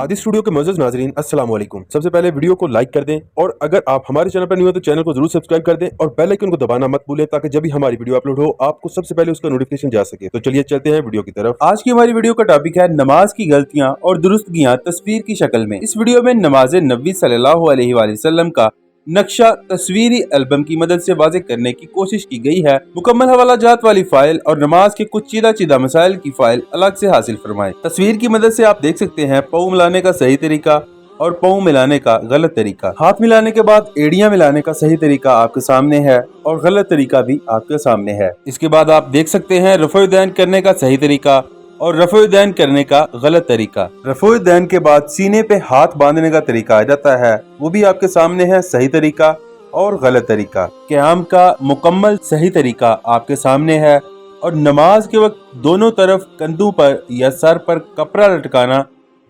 आदि स्टूडियो के मोअज़्ज़ज़ नाज़रीन अस्सलाम वालेकुम। सबसे पहले वीडियो को लाइक कर दें और अगर आप हमारे चैनल पर नहीं हो तो चैनल को जरूर सब्सक्राइब कर दें और बेल आइकन को दबाना मत भूलें ताकि जब भी हमारी वीडियो अपलोड हो आपको सबसे पहले उसका नोटिफिकेशन जा सके। तो चलिए चलते हैं वीडियो की तरफ। आज की हमारी वीडियो का टॉपिक है नमाज की गलतियां और दुरुस्तगियां तस्वीर की शक्ल में। इस वीडियो में नमाज नबी सल्लल्लाहु अलैहि वसल्लम का नक्शा तस्वीरी एल्बम की मदद से वाज़ेह करने की कोशिश की गई है। मुकम्मल हवाला जात वाली फाइल और नमाज के कुछ चीदा मसाइल की फाइल अलग से हासिल फरमाएं। तस्वीर की मदद से आप देख सकते हैं पाँव मिलाने का सही तरीका और पाँव मिलाने का गलत तरीका। हाथ मिलाने के बाद एड़ियां मिलाने का सही तरीका आपके सामने है और गलत तरीका भी आपके सामने है। इसके बाद आप देख सकते हैं रफ़ो-ए-दैन करने का सही तरीका और रफ़ो-ए-दैन करने का गलत तरीका। रफ़ो-ए-दैन के बाद सीने पे हाथ बांधने का तरीका आ जाता है, वो भी आपके सामने है, सही तरीका और गलत तरीका। क़याम का मुकम्मल सही तरीका आपके सामने है और नमाज के वक्त दोनों तरफ कंधों पर या सर पर कपड़ा लटकाना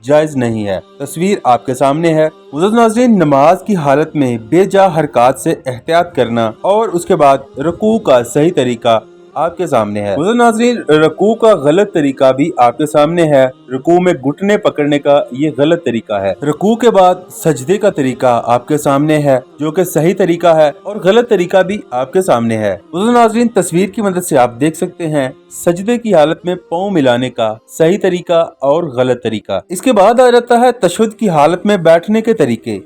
जायज नहीं है। तस्वीर आपके सामने है। मुअज़्ज़ज़ नाज़रीन, नमाज की हालत में बेजा हरकत से एहतियात करना और उसके बाद रुकू का सही तरीका आपके सामने है। मुअज़्ज़ज़ नाज़रीन, रुकू का गलत तरीका भी आपके सामने है। रुकू में घुटने पकड़ने का ये गलत तरीका है। रुकू के बाद सजदे का तरीका आपके सामने है जो कि सही तरीका है और गलत तरीका भी आपके सामने है। मुअज़्ज़ज़ नाज़रीन, तस्वीर की मदद से आप देख सकते हैं सजदे की हालत में पाँव मिलाने का सही तरीका और गलत तरीका। इसके बाद आ जाता है तशहुद की हालत में बैठने के तरीके।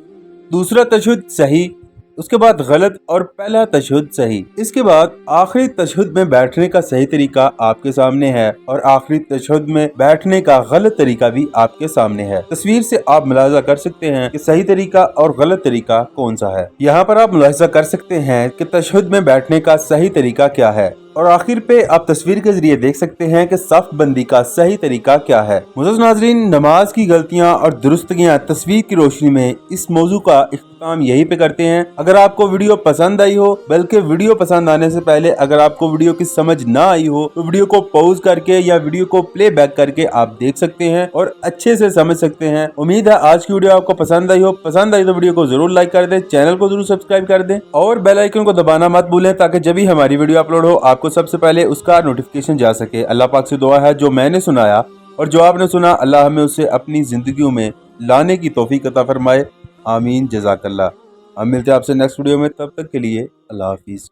दूसरा तशहुद सही, उसके बाद गलत और पहला तशहुद सही। इसके बाद आखिरी तशहुद में बैठने का सही तरीका आपके सामने है और आखिरी तशहुद में बैठने का गलत तरीका भी आपके सामने है। तस्वीर से आप मुलाहिजा कर सकते हैं कि सही तरीका और गलत तरीका कौन सा है। यहाँ पर आप मुलाहिजा कर सकते हैं कि तशहुद में बैठने का सही तरीका क्या है और आखिर पे आप तस्वीर के जरिए देख सकते हैं कि सफ बंदी का सही तरीका क्या है। मुअज़्ज़ज़ नाज़रीन, नमाज की गलतियां और दुरुस्तगियां तस्वीर की रोशनी में इस मौजू का इख्तिताम यहीं पे करते हैं। अगर आपको वीडियो पसंद आई हो, बल्कि वीडियो पसंद आने से पहले अगर आपको वीडियो की समझ ना आई हो तो वीडियो को पॉज करके या वीडियो को प्ले बैक करके आप देख सकते हैं और अच्छे से समझ सकते हैं। उम्मीद है आज की वीडियो आपको पसंद आई हो। पसंद आई तो वीडियो को जरूर लाइक कर दें, चैनल को जरूर सब्सक्राइब कर दें और बेल आइकन को दबाना मत भूलें ताकि जब भी हमारी वीडियो अपलोड हो आपको सबसे पहले उसका नोटिफिकेशन जा सके। अल्लाह पाक से दुआ है जो मैंने सुनाया और जो आपने सुना अल्लाह हमें उसे अपनी जिंदगियों में लाने की तौफीक अता फरमाए। आमीन, जज़ाकल्लाह। हम मिलते हैं आपसे नेक्स्ट वीडियो में, तब तक के लिए अल्लाह हाफिज।